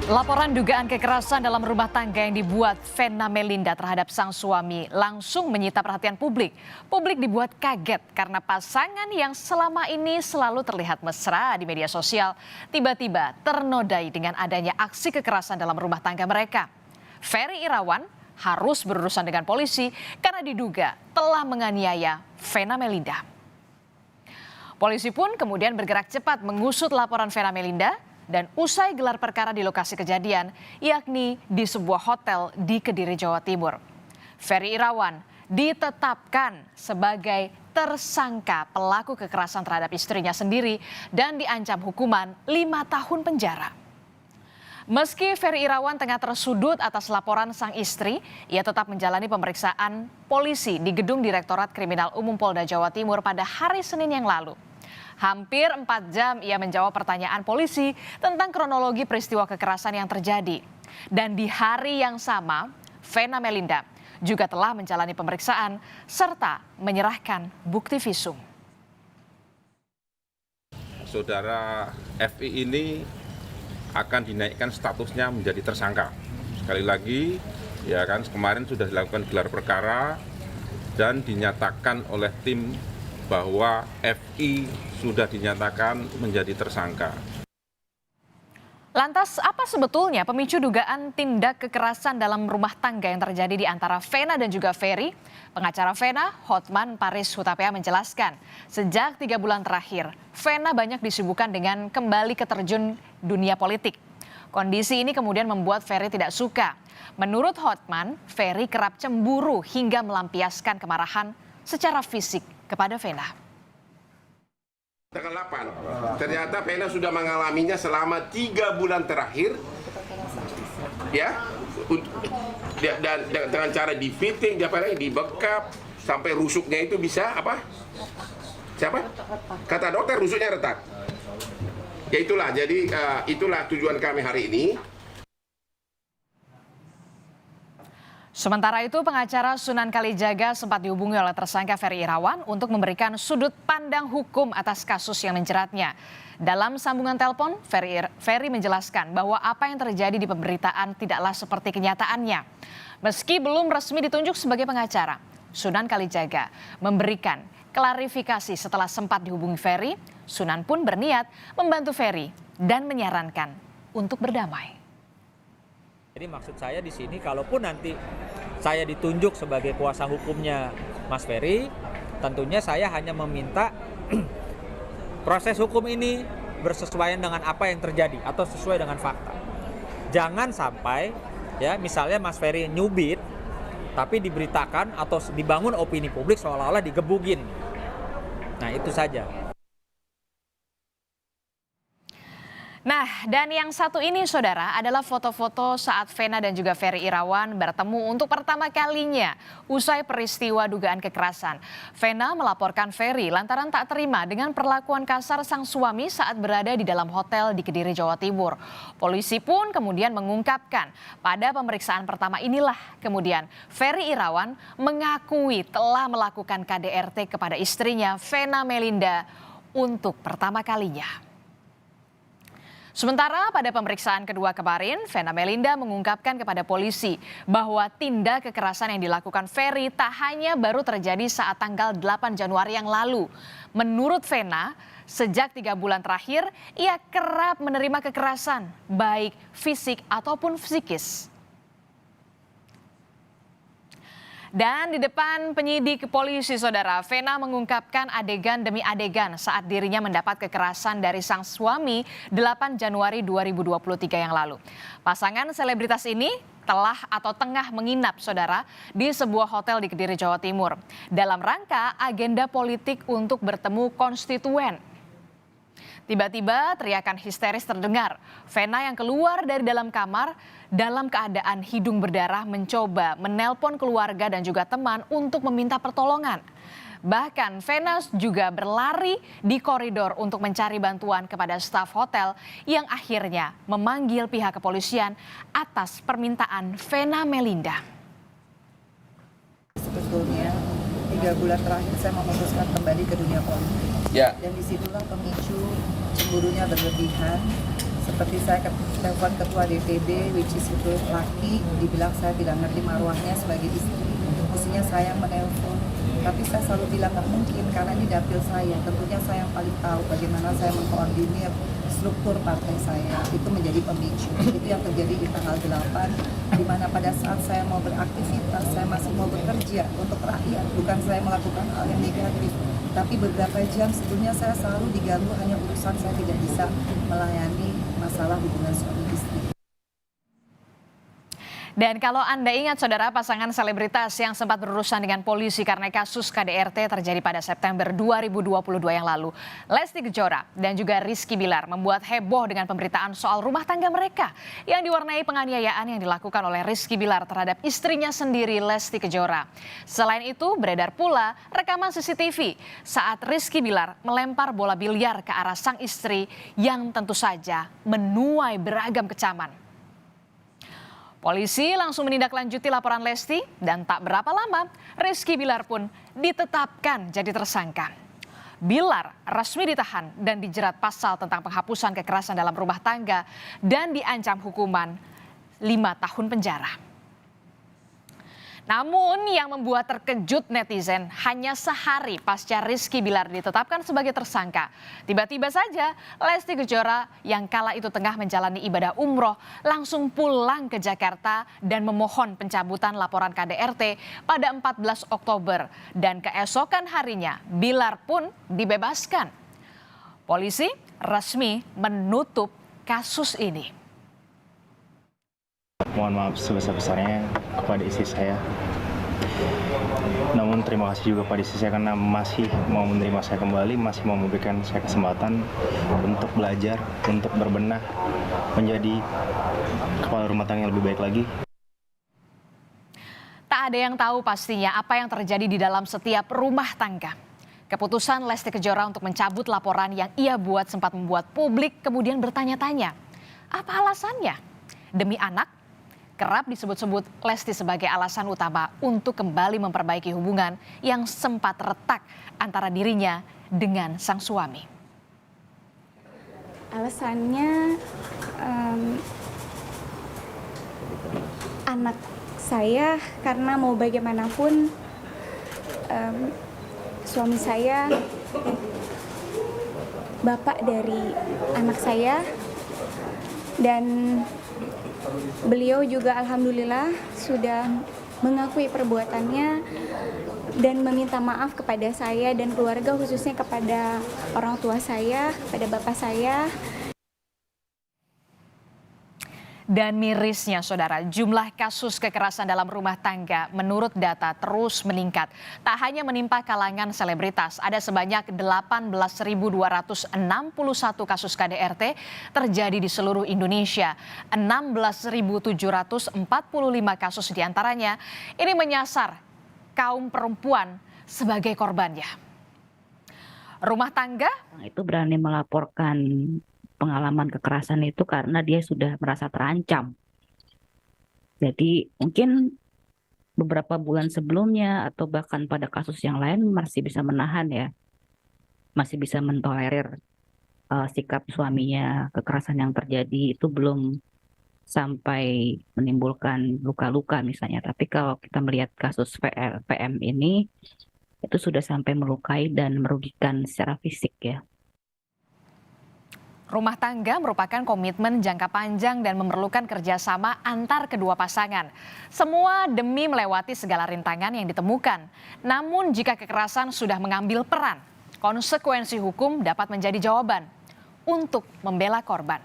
Laporan dugaan kekerasan dalam rumah tangga yang dibuat Vena Melinda terhadap sang suami langsung menyita perhatian publik. Publik dibuat kaget karena pasangan yang selama ini selalu terlihat mesra di media sosial tiba-tiba ternodai dengan adanya aksi kekerasan dalam rumah tangga mereka. Ferry Irawan harus berurusan dengan polisi karena diduga telah menganiaya Vena Melinda. Polisi pun kemudian bergerak cepat mengusut laporan Vena Melinda dan usai gelar perkara di lokasi kejadian, yakni di sebuah hotel di Kediri, Jawa Timur. Ferry Irawan ditetapkan sebagai tersangka pelaku kekerasan terhadap istrinya sendiri dan diancam hukuman 5 tahun penjara. Meski Ferry Irawan tengah tersudut atas laporan sang istri, ia tetap menjalani pemeriksaan polisi di Gedung Direktorat Kriminal Umum Polda Jawa Timur pada hari Senin yang lalu. Hampir 4 jam ia menjawab pertanyaan polisi tentang kronologi peristiwa kekerasan yang terjadi. Dan di hari yang sama, Vena Melinda juga telah menjalani pemeriksaan serta menyerahkan bukti visum. Saudara FI ini akan dinaikkan statusnya menjadi tersangka. Sekali lagi, ya kan kemarin sudah dilakukan gelar perkara dan dinyatakan oleh tim bahwa FI sudah dinyatakan menjadi tersangka. Lantas apa sebetulnya pemicu dugaan tindak kekerasan dalam rumah tangga yang terjadi di antara Vena dan juga Ferry? Pengacara Vena, Hotman Paris Hutapea menjelaskan, sejak 3 bulan terakhir, Vena banyak disibukkan dengan kembali ke terjun dunia politik. Kondisi ini kemudian membuat Ferry tidak suka. Menurut Hotman, Ferry kerap cemburu hingga melampiaskan kemarahan secara fisik kepada Vena. Tanggal 8, ternyata Vena sudah mengalaminya selama 3 bulan terakhir, ya, dan dengan cara di fitting, dibekap, sampai rusuknya itu bisa apa? Siapa? Kata dokter rusuknya retak. Ya itulah, jadi itulah tujuan kami hari ini. Sementara itu, pengacara Sunan Kalijaga sempat dihubungi oleh tersangka Ferry Irawan untuk memberikan sudut pandang hukum atas kasus yang menjeratnya. Dalam sambungan telepon, Ferry menjelaskan bahwa apa yang terjadi di pemberitaan tidaklah seperti kenyataannya. Meski belum resmi ditunjuk sebagai pengacara, Sunan Kalijaga memberikan klarifikasi setelah sempat dihubungi Ferry. Sunan pun berniat membantu Ferry dan menyarankan untuk berdamai. Jadi maksud saya di sini, kalaupun nanti saya ditunjuk sebagai kuasa hukumnya Mas Ferry, tentunya saya hanya meminta proses hukum ini bersesuaian dengan apa yang terjadi atau sesuai dengan fakta. Jangan sampai ya misalnya Mas Ferry nyubit, tapi diberitakan atau dibangun opini publik seolah-olah digebugin. Nah itu saja. Nah, dan yang satu ini saudara adalah foto-foto saat Vena dan juga Ferry Irawan bertemu untuk pertama kalinya usai peristiwa dugaan kekerasan. Vena melaporkan Ferry lantaran tak terima dengan perlakuan kasar sang suami saat berada di dalam hotel di Kediri, Jawa Timur. Polisi pun kemudian mengungkapkan pada pemeriksaan pertama inilah kemudian Ferry Irawan mengakui telah melakukan KDRT kepada istrinya Vena Melinda untuk pertama kalinya. Sementara pada pemeriksaan kedua kemarin, Vena Melinda mengungkapkan kepada polisi bahwa tindak kekerasan yang dilakukan Ferry tak hanya baru terjadi saat tanggal 8 Januari yang lalu. Menurut Vena, sejak 3 bulan terakhir, ia kerap menerima kekerasan, baik fisik ataupun psikis. Dan di depan penyidik polisi saudara, Vena mengungkapkan adegan demi adegan saat dirinya mendapat kekerasan dari sang suami 8 Januari 2023 yang lalu. Pasangan selebritas ini telah atau tengah menginap saudara di sebuah hotel di Kediri, Jawa Timur dalam rangka agenda politik untuk bertemu konstituen. Tiba-tiba teriakan histeris terdengar. Vena yang keluar dari dalam kamar dalam keadaan hidung berdarah mencoba menelpon keluarga dan juga teman untuk meminta pertolongan. Bahkan Vena juga berlari di koridor untuk mencari bantuan kepada staf hotel yang akhirnya memanggil pihak kepolisian atas permintaan Vena Melinda. Sebetulnya 3 bulan terakhir saya memutuskan kembali ke dunia politik. Dan disitulah pemicu cemburunya berlebihan Seperti saya telepon ketua DPD, which is itu laki, dibilang saya tidak ngerti marwahnya sebagai istri. Mestinya saya menelpon, tapi saya selalu bilang nggak mungkin karena ini dapil saya. Tentunya saya yang paling tahu bagaimana saya mengkoordinir struktur partai saya. Itu menjadi pemicu. Itu yang terjadi di tanggal 8, di mana pada saat saya mau beraktivitas, saya masih mau bekerja untuk rakyat, bukan saya melakukan hal yang negatif. Tapi beberapa jam sebelumnya saya selalu diganggu hanya urusan saya tidak bisa melayani masalah hubungan suami istri. Dan kalau Anda ingat saudara, pasangan selebritas yang sempat berurusan dengan polisi karena kasus KDRT terjadi pada September 2022 yang lalu, Lesti Kejora dan juga Rizky Bilar membuat heboh dengan pemberitaan soal rumah tangga mereka yang diwarnai penganiayaan yang dilakukan oleh Rizky Bilar terhadap istrinya sendiri, Lesti Kejora. Selain itu, beredar pula rekaman CCTV saat Rizky Bilar melempar bola biliar ke arah sang istri yang tentu saja menuai beragam kecaman. Polisi langsung menindaklanjuti laporan Lesti dan tak berapa lama Rizky Bilar pun ditetapkan jadi tersangka. Bilar resmi ditahan dan dijerat pasal tentang penghapusan kekerasan dalam rumah tangga dan diancam hukuman 5 tahun penjara. Namun yang membuat terkejut netizen hanya sehari pasca Rizky Bilar ditetapkan sebagai tersangka. Tiba-tiba saja Lesti Kejora yang kala itu tengah menjalani ibadah umroh langsung pulang ke Jakarta dan memohon pencabutan laporan KDRT pada 14 Oktober. Dan keesokan harinya Bilar pun dibebaskan. Polisi resmi menutup kasus ini. Mohon maaf sebesar-besarnya kepada istri saya. Namun terima kasih juga pada istri saya karena masih mau menerima saya kembali, masih mau memberikan saya kesempatan untuk belajar, untuk berbenah, menjadi kepala rumah tangga yang lebih baik lagi. Tak ada yang tahu pastinya apa yang terjadi di dalam setiap rumah tangga. Keputusan Lesti Kejora untuk mencabut laporan yang ia buat sempat membuat publik kemudian bertanya-tanya. Apa alasannya? Demi anak? Kerap disebut-sebut Lesti sebagai alasan utama untuk kembali memperbaiki hubungan yang sempat retak antara dirinya dengan sang suami. Alasannya anak saya, karena mau bagaimanapun suami saya bapak dari anak saya, dan beliau juga alhamdulillah sudah mengakui perbuatannya dan meminta maaf kepada saya dan keluarga, khususnya kepada orang tua saya, kepada bapak saya. Dan mirisnya saudara, jumlah kasus kekerasan dalam rumah tangga menurut data terus meningkat. Tak hanya menimpa kalangan selebritas, ada sebanyak 18.261 kasus KDRT terjadi di seluruh Indonesia. 16.745 kasus diantaranya ini menyasar kaum perempuan sebagai korbannya. Rumah tangga itu berani melaporkan pengalaman kekerasan itu karena dia sudah merasa terancam. Jadi mungkin beberapa bulan sebelumnya atau bahkan pada kasus yang lain masih bisa menahan ya. Masih bisa mentolerir sikap suaminya, kekerasan yang terjadi itu belum sampai menimbulkan luka-luka misalnya. Tapi kalau kita melihat kasus PM ini itu sudah sampai melukai dan merugikan secara fisik ya. Rumah tangga merupakan komitmen jangka panjang dan memerlukan kerjasama antar kedua pasangan. Semua demi melewati segala rintangan yang ditemukan. Namun jika kekerasan sudah mengambil peran, konsekuensi hukum dapat menjadi jawaban untuk membela korban.